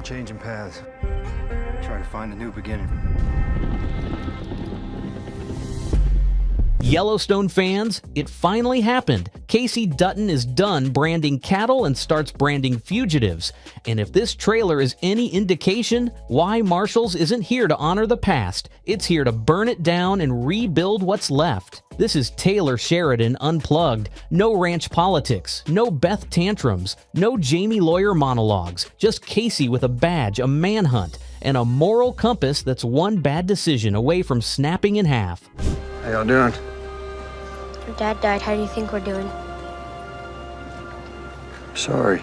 I'm changing paths. Try to find a new beginning. Yellowstone fans, it finally happened. Kayce Dutton is done branding cattle and starts branding fugitives. And if this trailer is any indication why Marshals isn't here to honor the past, it's here to burn it down and rebuild what's left. This is Taylor Sheridan unplugged. No ranch politics, no Beth tantrums, no Jamie lawyer monologues, just Kayce with a badge, a manhunt, and a moral compass that's one bad decision away from snapping in half. How y'all doing? Your dad died. How do you think we're doing? Sorry.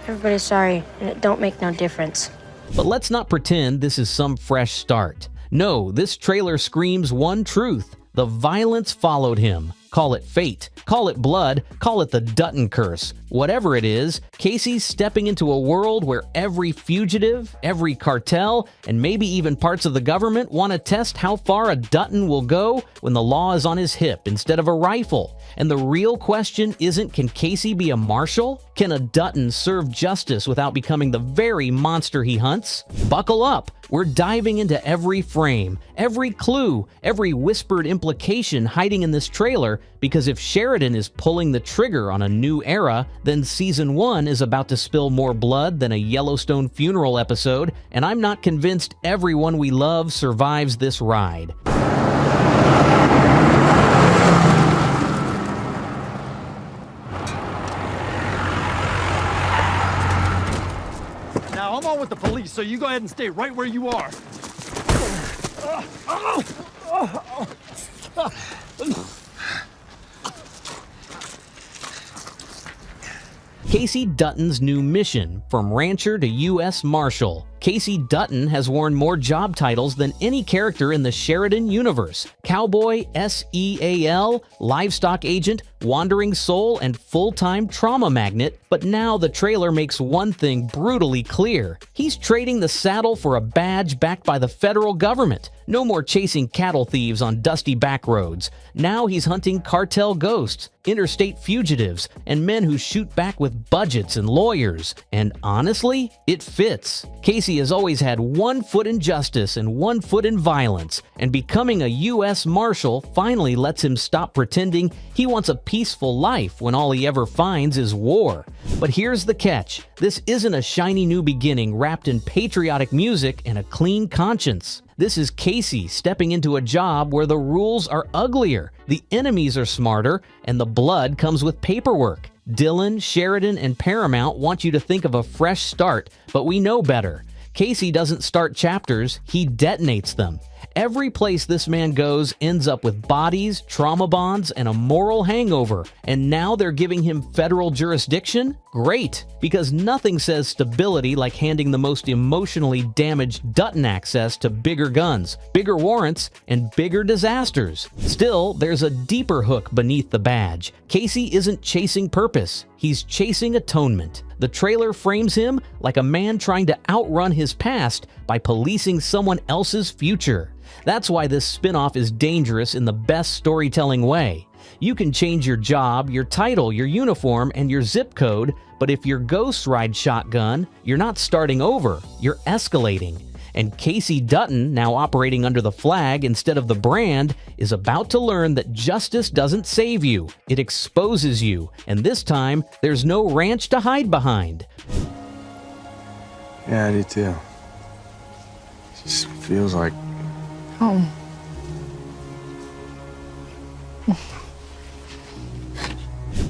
Everybody's sorry, and it don't make no difference. But let's not pretend this is some fresh start. No, this trailer screams one truth. The violence followed him. Call it fate, call it blood, call it the Dutton curse. Whatever it is, Kayce's stepping into a world where every fugitive, every cartel, and maybe even parts of the government want to test how far a Dutton will go when the law is on his hip instead of a rifle. And the real question isn't, can Kayce be a marshal? Can a Dutton serve justice without becoming the very monster he hunts? Buckle up! We're diving into every frame, every clue, every whispered implication hiding in this trailer, because if Sheridan is pulling the trigger on a new era, then Season 1 is about to spill more blood than a Yellowstone funeral episode, and I'm not convinced everyone we love survives this ride. Now, I'm on with the police, so you go ahead and stay right where you are. Kayce Dutton's new mission, from rancher to U.S. Marshal. Kayce Dutton has worn more job titles than any character in the Sheridan Universe. Cowboy, SEAL, livestock agent, wandering soul, and full-time trauma magnet. But now the trailer makes one thing brutally clear. He's trading the saddle for a badge backed by the federal government. No more chasing cattle thieves on dusty back roads. Now he's hunting cartel ghosts, interstate fugitives, and men who shoot back with budgets and lawyers. And honestly, it fits. Kayce has always had one foot in justice and one foot in violence, and becoming a U.S. Marshal finally lets him stop pretending he wants a peaceful life when all he ever finds is war. But here's the catch. This isn't a shiny new beginning wrapped in patriotic music and a clean conscience. This is Kayce stepping into a job where the rules are uglier, the enemies are smarter, and the blood comes with paperwork. Dylan, Sheridan, and Paramount want you to think of a fresh start, but we know better. Kayce doesn't start chapters, he detonates them. Every place this man goes ends up with bodies, trauma bonds, and a moral hangover. And now they're giving him federal jurisdiction? Great, because nothing says stability like handing the most emotionally damaged Dutton access to bigger guns, bigger warrants, and bigger disasters. Still, there's a deeper hook beneath the badge. Kayce isn't chasing purpose, he's chasing atonement. The trailer frames him like a man trying to outrun his past by policing someone else's future. That's why this spin-off is dangerous in the best storytelling way. You can change your job, your title, your uniform, and your zip code, but if you're ghost ride shotgun, you're not starting over, you're escalating. And Kayce Dutton, now operating under the flag instead of the brand, is about to learn that justice doesn't save you, it exposes you, and this time, there's no ranch to hide behind. Yeah, I do too. It just feels like Home.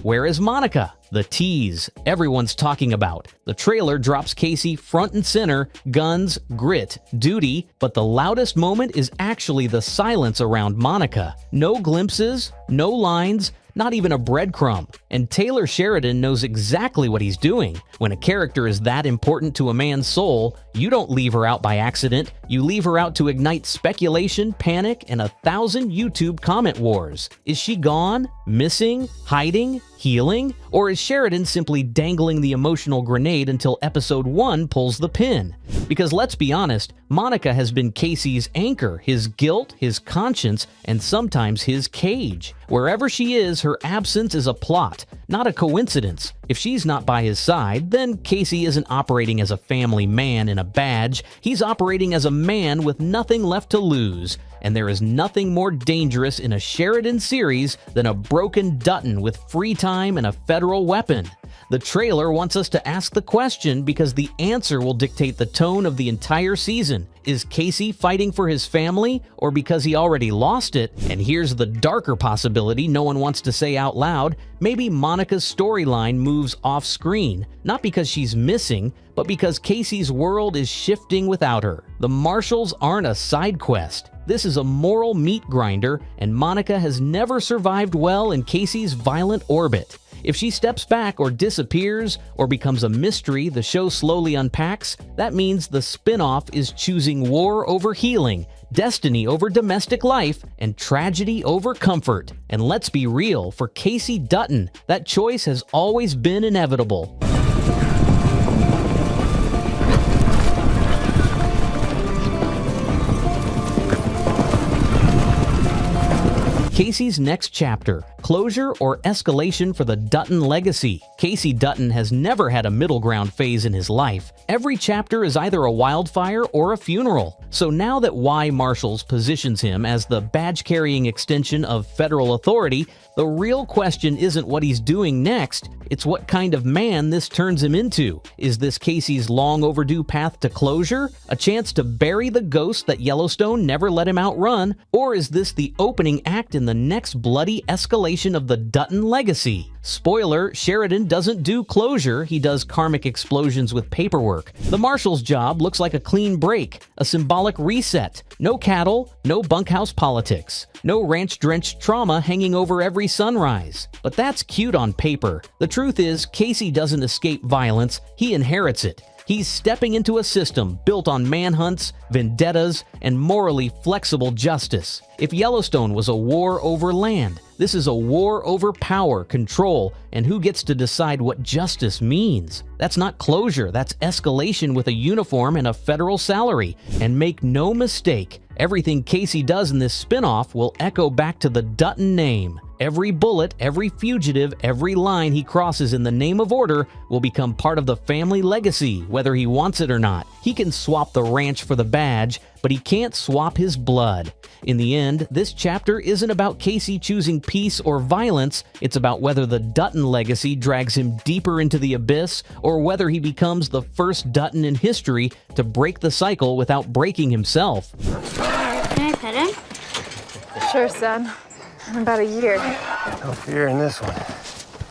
Where is Monica? The tease everyone's talking about. The trailer drops Kayce front and center, guns, grit, duty, but the loudest moment is actually the silence around Monica. No glimpses, no lines, not even a breadcrumb. And Taylor Sheridan knows exactly what he's doing. When a character is that important to a man's soul, you don't leave her out by accident. You leave her out to ignite speculation, panic, and 1,000 YouTube comment wars. Is she gone? Missing? Hiding? Healing? Or is Sheridan simply dangling the emotional grenade until episode 1 pulls the pin? Because let's be honest, Monica has been Kayce's anchor, his guilt, his conscience, and sometimes his cage. Wherever she is, her absence is a plot, not a coincidence. If she's not by his side, then Kayce isn't operating as a family man in a badge, he's operating as a man with nothing left to lose. And there is nothing more dangerous in a Sheridan series than a broken Dutton with free time and a federal weapon. The trailer wants us to ask the question because the answer will dictate the tone of the entire season. Is Kayce fighting for his family or because he already lost it? And here's the darker possibility no one wants to say out loud. Maybe Monica's storyline moves off screen, not because she's missing, but because Kayce's world is shifting without her. The Marshals aren't a side quest. This is a moral meat grinder, and Monica has never survived well in Kayce's violent orbit. If she steps back or disappears or becomes a mystery the show slowly unpacks, that means the spinoff is choosing war over healing, destiny over domestic life, and tragedy over comfort. And let's be real, for Kayce Dutton, that choice has always been inevitable. Kayce's next chapter, closure or escalation for the Dutton legacy. Kayce Dutton has never had a middle ground phase in his life. Every chapter is either a wildfire or a funeral. So now that Marshals positions him as the badge-carrying extension of federal authority, the real question isn't what he's doing next, it's what kind of man this turns him into. Is this Kayce's long overdue path to closure? A chance to bury the ghost that Yellowstone never let him outrun? Or is this the opening act in the next bloody escalation of the Dutton legacy? Spoiler, Sheridan doesn't do closure, he does karmic explosions with paperwork. The Marshal's job looks like a clean break, a symbolic reset. No cattle, no bunkhouse politics, no ranch-drenched trauma hanging over every sunrise. But that's cute on paper. The truth is, Kayce doesn't escape violence, he inherits it. He's stepping into a system built on manhunts, vendettas, and morally flexible justice. If Yellowstone was a war over land, this is a war over power, control, and who gets to decide what justice means. That's not closure, that's escalation with a uniform and a federal salary. And make no mistake, everything Kayce does in this spinoff will echo back to the Dutton name. Every bullet, every fugitive, every line he crosses in the name of order will become part of the family legacy, whether he wants it or not. He can swap the ranch for the badge, but he can't swap his blood. In the end, this chapter isn't about Kayce choosing peace or violence, it's about whether the Dutton legacy drags him deeper into the abyss or whether he becomes the first Dutton in history to break the cycle without breaking himself. Can I pet him? Sure, son. In about a year. No fear in this one.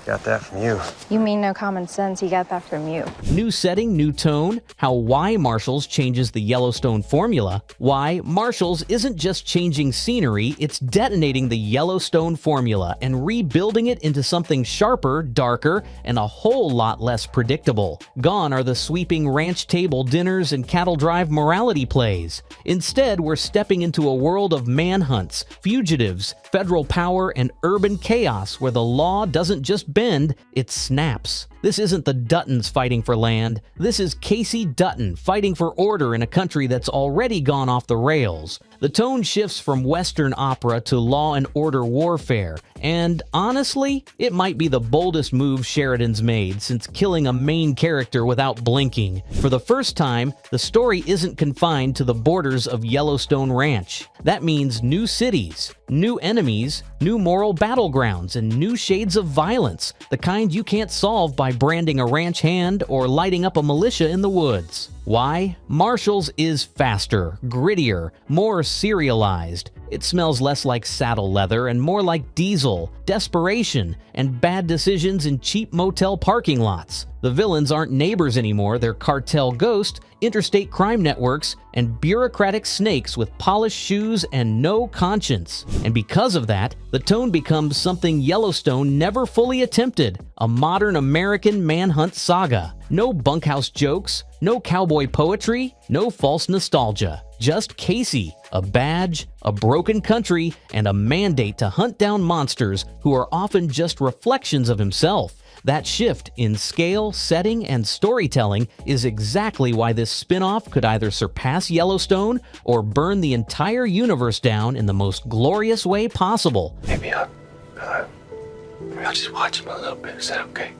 Got that from you. You mean no common sense? He got that from you. New setting, new tone, how Marshals changes the Yellowstone formula. Marshals isn't just changing scenery, it's detonating the Yellowstone formula and rebuilding it into something sharper, darker, and a whole lot less predictable. Gone are the sweeping ranch table dinners and cattle drive morality plays. Instead, we're stepping into a world of manhunts, fugitives, federal power, and urban chaos where the law doesn't just bend, it snaps. This isn't the Duttons fighting for land. This is Kayce Dutton fighting for order in a country that's already gone off the rails. The tone shifts from Western opera to law and order warfare. And honestly, it might be the boldest move Sheridan's made since killing a main character without blinking. For the first time, the story isn't confined to the borders of Yellowstone Ranch. That means new cities, new enemies, new moral battlegrounds, and new shades of violence, the kind you can't solve by branding a ranch hand or lighting up a militia in the woods. Why? Marshals is faster, grittier, more serialized. It smells less like saddle leather and more like diesel, desperation, and bad decisions in cheap motel parking lots. The villains aren't neighbors anymore, they're cartel ghosts, interstate crime networks, and bureaucratic snakes with polished shoes and no conscience. And because of that, the tone becomes something Yellowstone never fully attempted, a modern American manhunt saga. No bunkhouse jokes, no cowboy poetry, no false nostalgia. Just Kayce, a badge, a broken country, and a mandate to hunt down monsters who are often just reflections of himself. That shift in scale, setting, and storytelling is exactly why this spin-off could either surpass Yellowstone or burn the entire universe down in the most glorious way possible. Maybe I'll just watch him a little bit. Is that okay?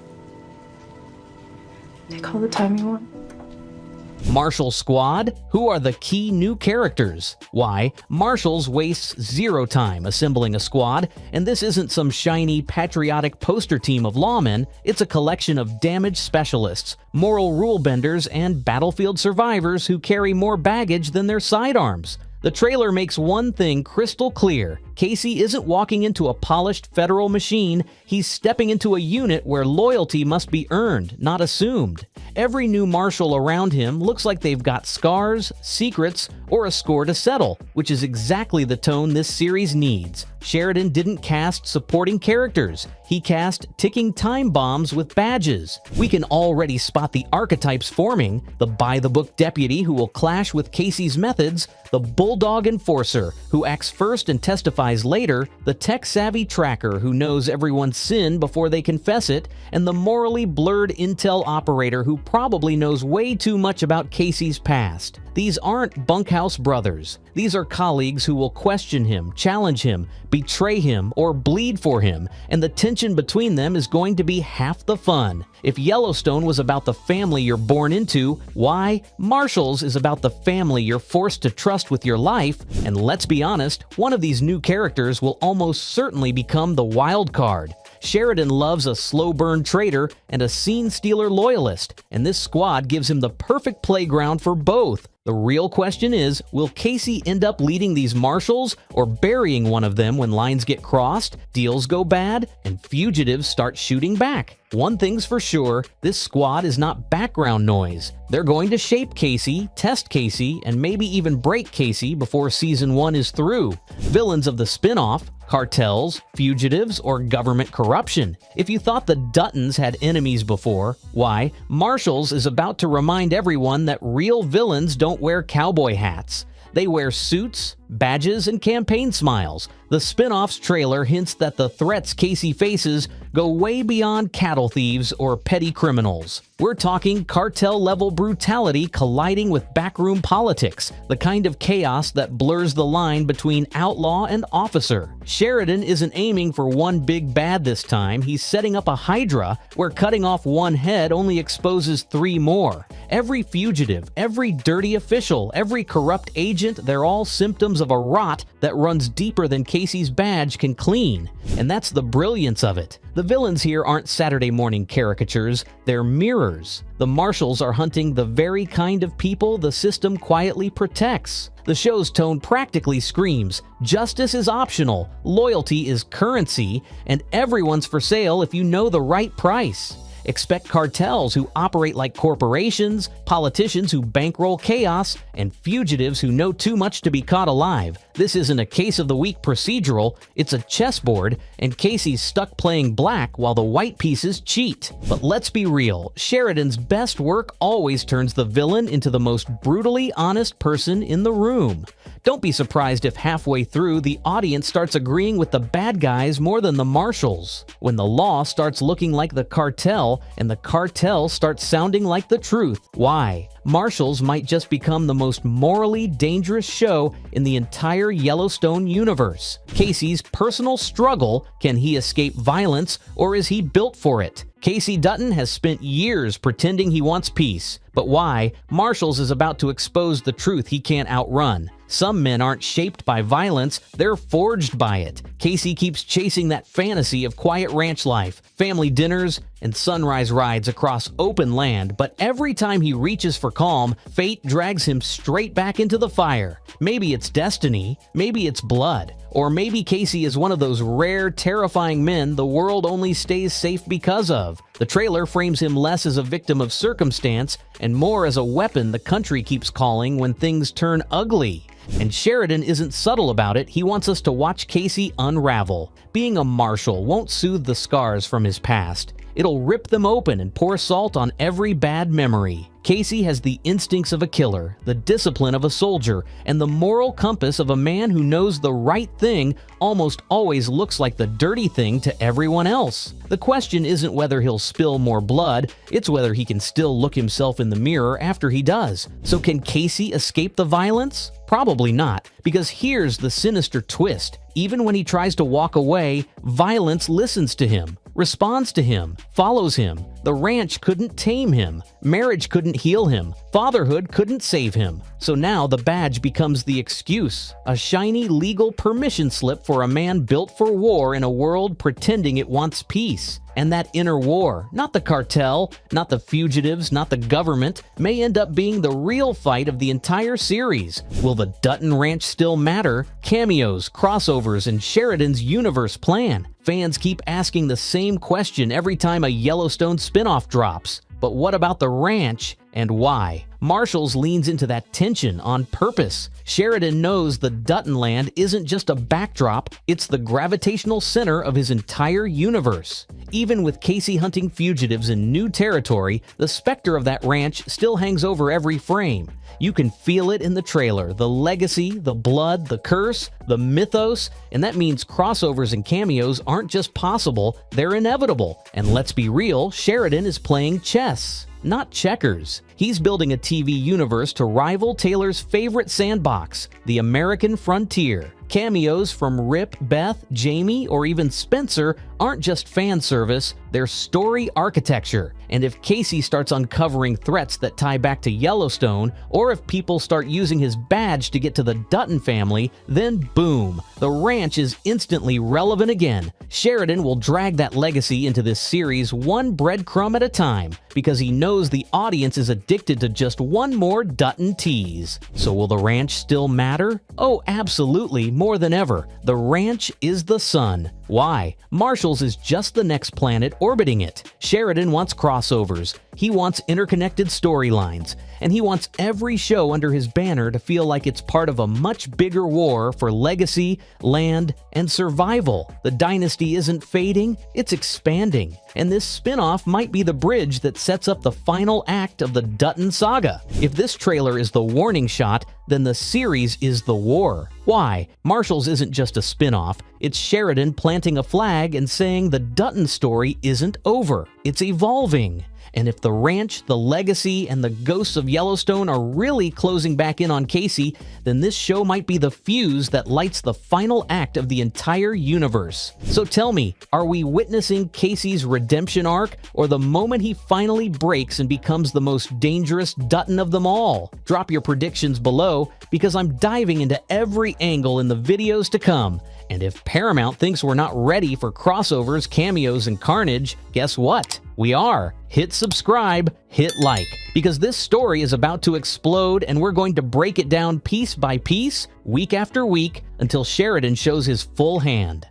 Take all the time you want. Marshal Squad? Who are the key new characters? Why, Marshals wastes zero time assembling a squad, and this isn't some shiny, patriotic poster team of lawmen, it's a collection of damage specialists, moral rule benders, and battlefield survivors who carry more baggage than their sidearms. The trailer makes one thing crystal clear. Kayce isn't walking into a polished federal machine, he's stepping into a unit where loyalty must be earned, not assumed. Every new marshal around him looks like they've got scars, secrets, or a score to settle, which is exactly the tone this series needs. Sheridan didn't cast supporting characters, he cast ticking time bombs with badges. We can already spot the archetypes forming: the by-the-book deputy who will clash with Kayce's methods, the bulldog enforcer who acts first and testifies later, the tech-savvy tracker who knows everyone's sin before they confess it, and the morally blurred intel operator who probably knows way too much about Kayce's past. These aren't bunkhouse brothers. These are colleagues who will question him, challenge him, betray him, or bleed for him, and the tension between them is going to be half the fun. If Yellowstone was about the family you're born into, why, Marshals is about the family you're forced to trust with your life, and let's be honest, one of these new characters will almost certainly become the wild card. Sheridan loves a slow-burn traitor and a scene-stealer loyalist, and this squad gives him the perfect playground for both. The real question is, will Kayce end up leading these marshals or burying one of them when lines get crossed, deals go bad, and fugitives start shooting back? One thing's for sure, this squad is not background noise. They're going to shape Kayce, test Kayce, and maybe even break Kayce before Season 1 is through. Villains of the spin-off: cartels, fugitives, or government corruption. If you thought the Duttons had enemies before, why, Marshals is about to remind everyone that real villains don't wear cowboy hats. They wear suits, badges, and campaign smiles. The spin-off's trailer hints that the threats Kayce faces go way beyond cattle thieves or petty criminals. We're talking cartel-level brutality colliding with backroom politics, the kind of chaos that blurs the line between outlaw and officer. Sheridan isn't aiming for one big bad this time, he's setting up a hydra where cutting off one head only exposes 3 more. Every fugitive, every dirty official, every corrupt agent, they're all symptoms of a rot that runs deeper than Kayce's badge can clean. And that's the brilliance of it. The villains here aren't Saturday morning caricatures, they're mirrors. The Marshals are hunting the very kind of people the system quietly protects. The show's tone practically screams, justice is optional, loyalty is currency, and everyone's for sale if you know the right price. Expect cartels who operate like corporations, politicians who bankroll chaos, and fugitives who know too much to be caught alive. This isn't a Case of the Week procedural, it's a chessboard, and Kayce's stuck playing black while the white pieces cheat. But let's be real, Sheridan's best work always turns the villain into the most brutally honest person in the room. Don't be surprised if halfway through the audience starts agreeing with the bad guys more than the Marshals. When the law starts looking like the cartel and the cartel starts sounding like the truth. Why? Marshals might just become the most morally dangerous show in the entire Yellowstone universe. Kayce's personal struggle: can he escape violence or is he built for it? Kayce Dutton has spent years pretending he wants peace. But why? Marshals is about to expose the truth he can't outrun. Some men aren't shaped by violence, they're forged by it. Kayce keeps chasing that fantasy of quiet ranch life, family dinners, and sunrise rides across open land, but every time he reaches for calm, fate drags him straight back into the fire. Maybe it's destiny, maybe it's blood, or maybe Kayce is one of those rare, terrifying men the world only stays safe because of. The trailer frames him less as a victim of circumstance and more as a weapon the country keeps calling when things turn ugly. And Sheridan isn't subtle about it, he wants us to watch Kayce unravel. Being a marshal won't soothe the scars from his past. It'll rip them open and pour salt on every bad memory. Kayce has the instincts of a killer, the discipline of a soldier, and the moral compass of a man who knows the right thing almost always looks like the dirty thing to everyone else. The question isn't whether he'll spill more blood, it's whether he can still look himself in the mirror after he does. So can Kayce escape the violence? Probably not, because here's the sinister twist. Even when he tries to walk away, violence listens to him, responds to him, follows him. The ranch couldn't tame him. Marriage couldn't heal him. Fatherhood couldn't save him. So now the badge becomes the excuse, a shiny legal permission slip for a man built for war in a world pretending it wants peace. And that inner war, not the cartel, not the fugitives, not the government, may end up being the real fight of the entire series. Will the Dutton Ranch still matter? Cameos, crossovers, and Sheridan's universe plan. Fans keep asking the same question every time a Yellowstone spinoff drops. But what about the ranch and why? Marshals leans into that tension on purpose. Sheridan knows the Dutton land isn't just a backdrop, it's the gravitational center of his entire universe. Even with Kayce hunting fugitives in new territory, the specter of that ranch still hangs over every frame. You can feel it in the trailer, the legacy, the blood, the curse, the mythos, and that means crossovers and cameos aren't just possible, they're inevitable. And let's be real, Sheridan is playing chess, not checkers. He's building a TV universe to rival Taylor's favorite sandbox, the American frontier. Cameos from Rip, Beth, Jamie, or even Spencer aren't just fan service, they're story architecture. And if Kayce starts uncovering threats that tie back to Yellowstone, or if people start using his badge to get to the Dutton family, then boom, the ranch is instantly relevant again. Sheridan will drag that legacy into this series one breadcrumb at a time, because he knows the audience is addicted to just one more Dutton tease. So will the ranch still matter? Oh, absolutely, more than ever. The ranch is the sun. Why? Marshals is just the next planet orbiting it. Sheridan wants crossovers. He wants interconnected storylines. And he wants every show under his banner to feel like it's part of a much bigger war for legacy, land, and survival. The dynasty isn't fading, it's expanding. And this spin-off might be the bridge that sets up the final act of the Dutton saga. If this trailer is the warning shot, then the series is the war. Why? Marshals isn't just a spin-off, it's Sheridan planting a flag and saying the Dutton story isn't over, it's evolving. And if the ranch, the legacy, and the ghosts of Yellowstone are really closing back in on Kayce, then this show might be the fuse that lights the final act of the entire universe. So tell me, are we witnessing Kayce's redemption arc, or the moment he finally breaks and becomes the most dangerous Dutton of them all? Drop your predictions below, because I'm diving into every angle in the videos to come. And if Paramount thinks we're not ready for crossovers, cameos, and carnage, guess what? We are. Hit subscribe, hit like, because this story is about to explode and we're going to break it down piece by piece, week after week, until Sheridan shows his full hand.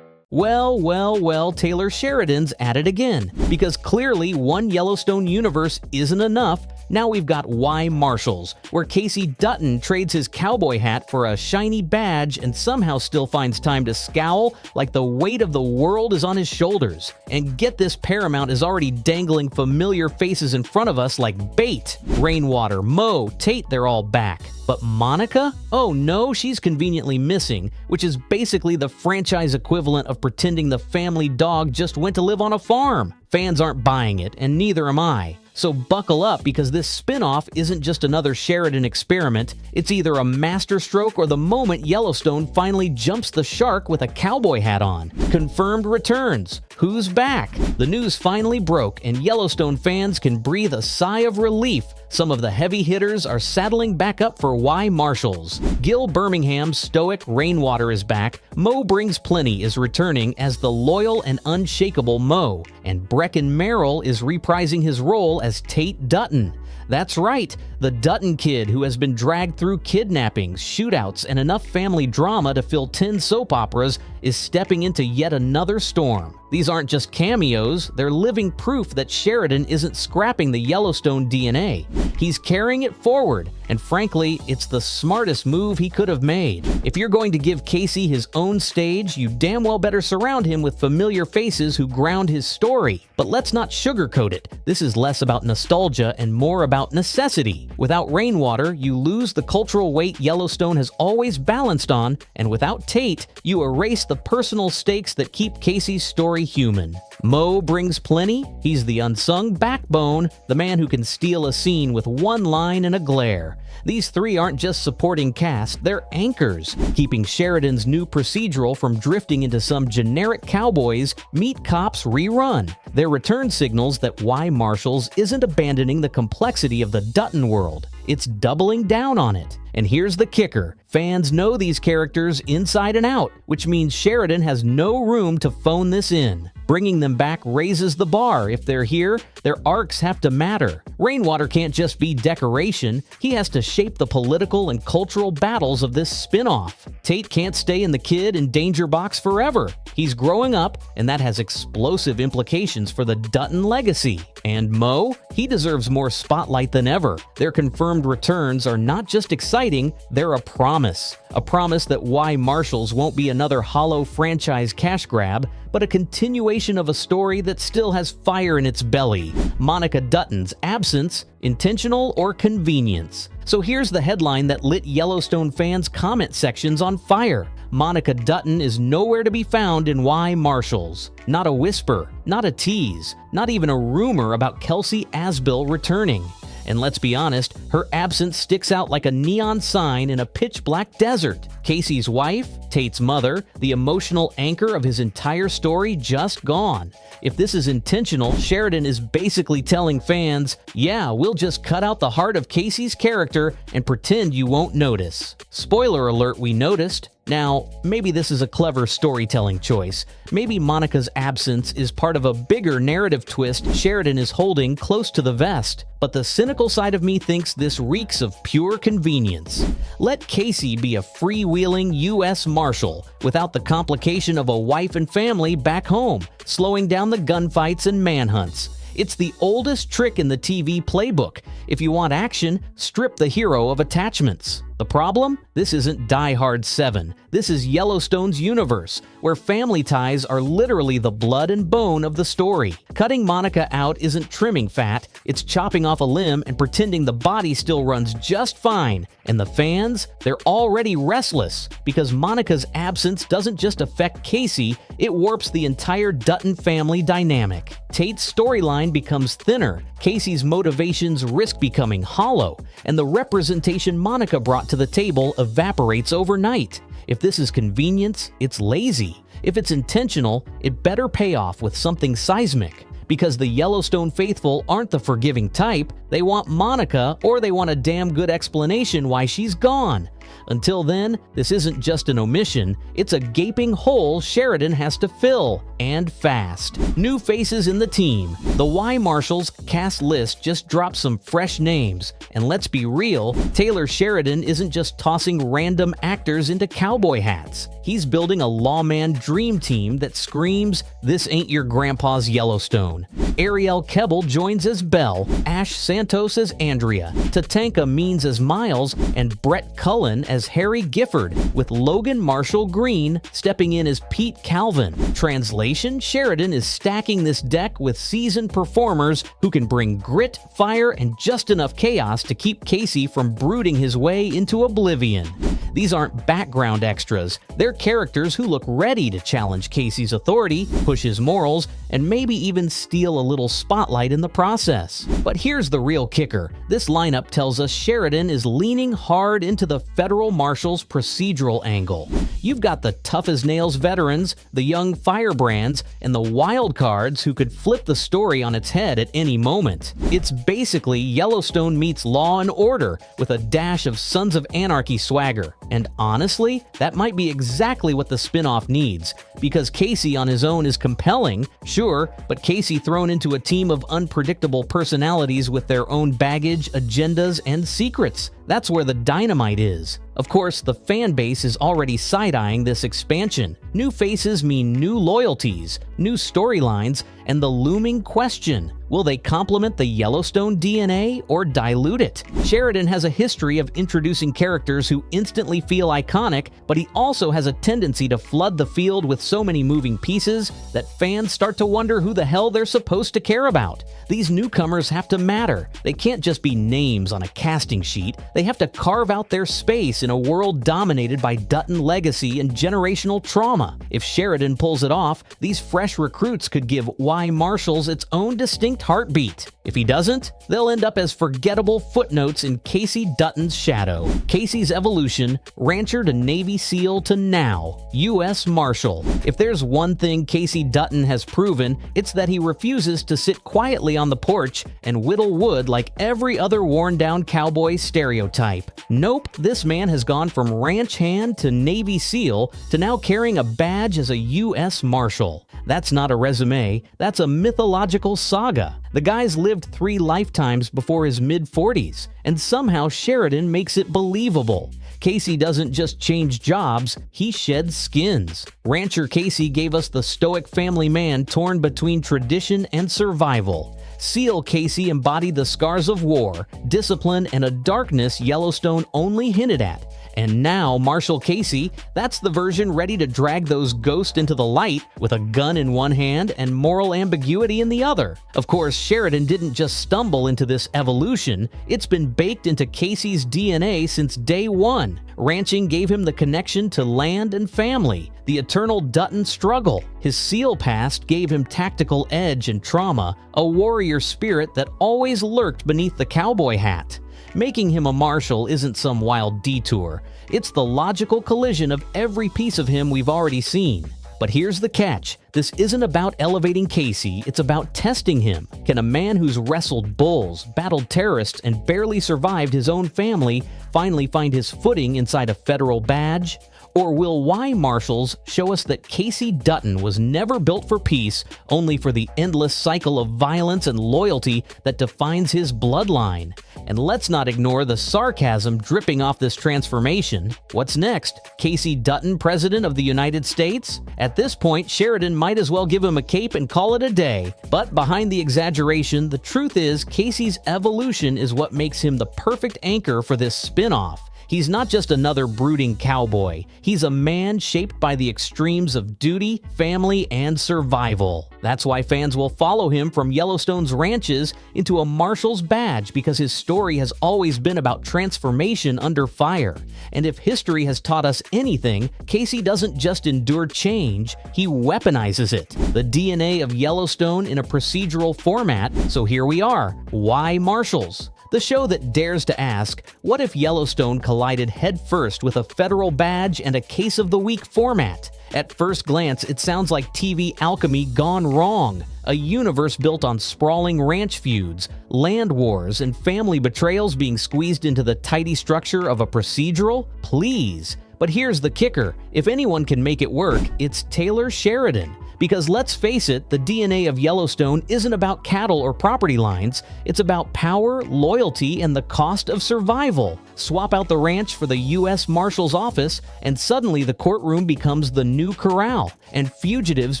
Well, Taylor Sheridan's at it again, because clearly one Yellowstone universe isn't enough. Now we've got Why Marshals, where Kayce Dutton trades his cowboy hat for a shiny badge and somehow still finds time to scowl like the weight of the world is on his shoulders. And get this, Paramount is already dangling familiar faces in front of us like bait. Rainwater, Mo, Tate, they're all back. But Monica? Oh no, she's conveniently missing, which is basically the franchise equivalent of pretending the family dog just went to live on a farm. Fans aren't buying it, and neither am I. So buckle up, because this spin-off isn't just another Sheridan experiment. It's either a masterstroke or the moment Yellowstone finally jumps the shark with a cowboy hat on. Confirmed returns. Who's back? The news finally broke, and Yellowstone fans can breathe a sigh of relief. Some of the heavy hitters are saddling back up for Why Marshals. Gil Birmingham's stoic Rainwater is back. Mo Brings Plenty is returning as the loyal and unshakable Mo. And Brecken Merrill is reprising his role as Tate Dutton. That's right, the Dutton kid who has been dragged through kidnappings, shootouts, and enough family drama to fill 10 soap operas is stepping into yet another storm. These aren't just cameos, they're living proof that Sheridan isn't scrapping the Yellowstone DNA. He's carrying it forward, and frankly, it's the smartest move he could have made. If you're going to give Kayce his own stage, you damn well better surround him with familiar faces who ground his story. But let's not sugarcoat it. This is less about nostalgia and more about necessity. Without Rainwater, you lose the cultural weight Yellowstone has always balanced on, and without Tate, you erase the personal stakes that keep Kayce's story human. Mo brings plenty. He's the unsung backbone, the man who can steal a scene with one line and a glare. These three aren't just supporting cast, they're anchors, keeping Sheridan's new procedural from drifting into some generic Cowboys Meet Cops rerun. They're return signals that why Marshals isn't abandoning the complexity of the Dutton world. It's doubling down on it. And here's the kicker. Fans know these characters inside and out, which means Sheridan has no room to phone this in. Bringing them back raises the bar. If they're here, their arcs have to matter. Rainwater can't just be decoration. He has to shape the political and cultural battles of this spin-off. Tate can't stay in the kid and danger box forever. He's growing up, and that has explosive implications for the Dutton legacy. And Mo? He deserves more spotlight than ever. Their confirmed returns are not just exciting, they're a promise. A promise that why Marshals won't be another hollow franchise cash grab, but a continuation of a story that still has fire in its belly. Monica Dutton's absence, intentional or convenience. So here's the headline that lit Yellowstone fans' comment sections on fire. Monica Dutton is nowhere to be found in Why Marshals. Not a whisper, not a tease, not even a rumor about Kelsey Asbill returning. And let's be honest, her absence sticks out like a neon sign in a pitch-black desert. Kayce's wife, Tate's mother, the emotional anchor of his entire story, just gone. If this is intentional, Sheridan is basically telling fans, yeah, we'll just cut out the heart of Kayce's character and pretend you won't notice. Spoiler alert, we noticed. Now, maybe this is a clever storytelling choice. Maybe Monica's absence is part of a bigger narrative twist Sheridan is holding close to the vest. But the cynical side of me thinks this reeks of pure convenience. Let Kayce be a freewheeling U.S. Marshal without the complication of a wife and family back home, slowing down the gunfights and manhunts. It's the oldest trick in the TV playbook. If you want action, strip the hero of attachments. The problem? This isn't Die Hard 7. This is Yellowstone's Universe, where family ties are literally the blood and bone of the story. Cutting Monica out isn't trimming fat, it's chopping off a limb and pretending the body still runs just fine. And the fans? They're already restless, because Monica's absence doesn't just affect Kayce, it warps the entire Dutton family dynamic. Tate's storyline becomes thinner, Kayce's motivations risk becoming hollow, and the representation Monica brought to the table evaporates overnight. If this is convenience, it's lazy. If it's intentional, it better pay off with something seismic. Because the Yellowstone faithful aren't the forgiving type, they want Monica, or they want a damn good explanation why she's gone. Until then, this isn't just an omission, it's a gaping hole Sheridan has to fill, and fast. New faces in the team. The Why Marshals cast list just dropped some fresh names, and let's be real, Taylor Sheridan isn't just tossing random actors into cowboy hats. He's building a lawman dream team that screams, "This ain't your grandpa's Yellowstone." Ariel Kebbel joins as Belle, Ash Santos as Andrea, Tatanka Means as Miles, and Brett Cullen as Harry Gifford, with Logan Marshall Green stepping in as Pete Calvin. Translation: Sheridan is stacking this deck with seasoned performers who can bring grit, fire, and just enough chaos to keep Kayce from brooding his way into oblivion. These aren't background extras, they're characters who look ready to challenge Kayce's authority, push his morals, and maybe even steal a little spotlight in the process. But here's the real kicker. This lineup tells us Sheridan is leaning hard into the federal marshals procedural angle. You've got the tough-as-nails veterans, the young firebrands, and the wild cards who could flip the story on its head at any moment. It's basically Yellowstone meets Law and Order with a dash of Sons of Anarchy swagger. And honestly, that might be exactly what the spinoff needs, because Kayce on his own is compelling, sure, but Kayce thrown into a team of unpredictable personalities with their own baggage, agendas, and secrets. That's where the dynamite is. Of course, the fan base is already side-eyeing this expansion. New faces mean new loyalties, new storylines, and the looming question: will they complement the Yellowstone DNA or dilute it? Sheridan has a history of introducing characters who instantly feel iconic, but he also has a tendency to flood the field with so many moving pieces that fans start to wonder who the hell they're supposed to care about. These newcomers have to matter. They can't just be names on a casting sheet. They have to carve out their space in a world dominated by Dutton legacy and generational trauma. If Sheridan pulls it off, these fresh recruits could give Why Marshals its own distinct heartbeat. If he doesn't, they'll end up as forgettable footnotes in Kayce Dutton's shadow. Kayce's evolution, rancher to Navy SEAL to now, U.S. Marshal. If there's one thing Kayce Dutton has proven, it's that he refuses to sit quietly on the porch and whittle wood like every other worn-down cowboy stereotype. Nope, this man has gone from ranch hand to Navy SEAL to now carrying a badge as a U.S. Marshal. That's not a resume, that's a mythological saga. The guy's lived 3 lifetimes before his mid-40s, and somehow Sheridan makes it believable. Kayce doesn't just change jobs, he sheds skins. Rancher Kayce gave us the stoic family man torn between tradition and survival. SEAL Kayce embodied the scars of war, discipline, and a darkness Yellowstone only hinted at. And now Marshal Kayce, that's the version ready to drag those ghosts into the light with a gun in one hand and moral ambiguity in the other. Of course, Sheridan didn't just stumble into this evolution, it's been baked into Kayce's DNA since day one. Ranching gave him the connection to land and family, the eternal Dutton struggle. His SEAL past gave him tactical edge and trauma, a warrior spirit that always lurked beneath the cowboy hat. Making him a Marshal isn't some wild detour. It's the logical collision of every piece of him we've already seen. But here's the catch. This isn't about elevating Kayce, it's about testing him. Can a man who's wrestled bulls, battled terrorists, and barely survived his own family finally find his footing inside a federal badge? Or will Why Marshals show us that Kayce Dutton was never built for peace, only for the endless cycle of violence and loyalty that defines his bloodline? And let's not ignore the sarcasm dripping off this transformation. What's next? Kayce Dutton, President of the United States? At this point, Sheridan might as well give him a cape and call it a day. But behind the exaggeration, the truth is Kayce's evolution is what makes him the perfect anchor for this spin-off. He's not just another brooding cowboy. He's a man shaped by the extremes of duty, family, and survival. That's why fans will follow him from Yellowstone's ranches into a Marshal's badge, because his story has always been about transformation under fire. And if history has taught us anything, Kayce doesn't just endure change, he weaponizes it. The DNA of Yellowstone in a procedural format, so here we are, Why Marshals? The show that dares to ask, what if Yellowstone collided headfirst with a federal badge and a case of the week format? At first glance, it sounds like TV alchemy gone wrong. A universe built on sprawling ranch feuds, land wars, and family betrayals being squeezed into the tidy structure of a procedural? Please. But here's the kicker. If anyone can make it work, it's Taylor Sheridan. Because let's face it, the DNA of Yellowstone isn't about cattle or property lines, it's about power, loyalty, and the cost of survival. Swap out the ranch for the U.S. Marshal's office, and suddenly the courtroom becomes the new corral, and fugitives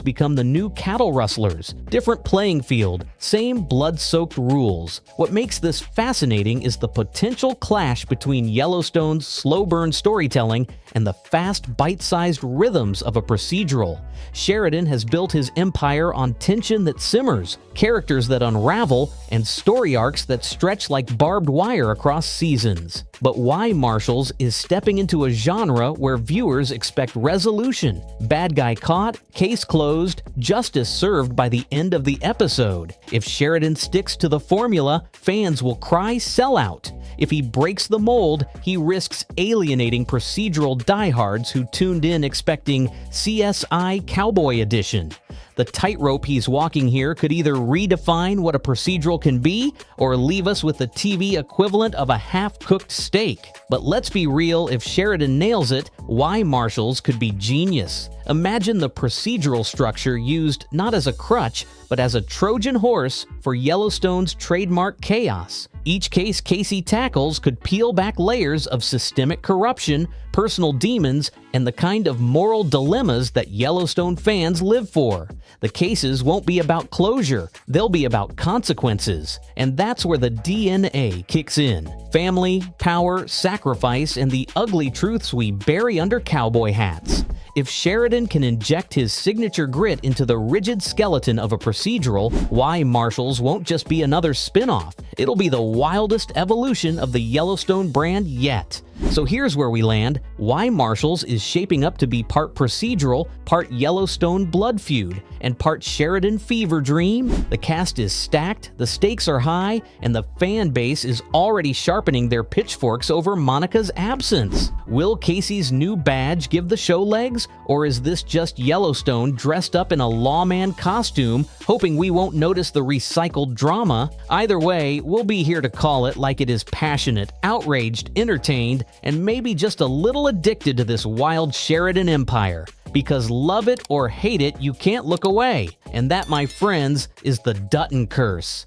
become the new cattle rustlers. Different playing field, same blood-soaked rules. What makes this fascinating is the potential clash between Yellowstone's slow-burn storytelling and the fast, bite-sized rhythms of a procedural. Sheridan has built his empire on tension that simmers, characters that unravel, and story arcs that stretch like barbed wire across seasons. But Why Marshals is stepping into a genre where viewers expect resolution. Bad guy caught, case closed, justice served by the end of the episode. If Sheridan sticks to the formula, fans will cry sellout. If he breaks the mold, he risks alienating procedural diehards who tuned in expecting CSI Cowboy Edition. The tightrope he's walking here could either redefine what a procedural can be or leave us with the TV equivalent of a half-cooked steak. But let's be real, if Sheridan nails it, Why Marshals could be genius. Imagine the procedural structure used not as a crutch, but as a Trojan horse for Yellowstone's trademark chaos. Each case Kayce tackles could peel back layers of systemic corruption, personal demons, and the kind of moral dilemmas that Yellowstone fans live for. The cases won't be about closure, they'll be about consequences. And that's where the DNA kicks in. Family, power, sacrifice, and the ugly truths we bury under cowboy hats. If Sheridan can inject his signature grit into the rigid skeleton of a procedural, why Marshals won't just be another spin-off. It'll be the wildest evolution of the Yellowstone brand yet. So here's where we land. Why Marshals is shaping up to be part procedural, part Yellowstone blood feud, and part Sheridan fever dream. The cast is stacked, the stakes are high, and the fan base is already sharpening their pitchforks over Monica's absence. Will Kayce's new badge give the show legs, or is this just Yellowstone dressed up in a lawman costume, hoping we won't notice the recycled drama? Either way, we'll be here to call it like it is: passionate, outraged, entertained, and maybe just a little addicted to this wild Sheridan empire. Because love it or hate it, you can't look away. And that, my friends, is the Dutton curse.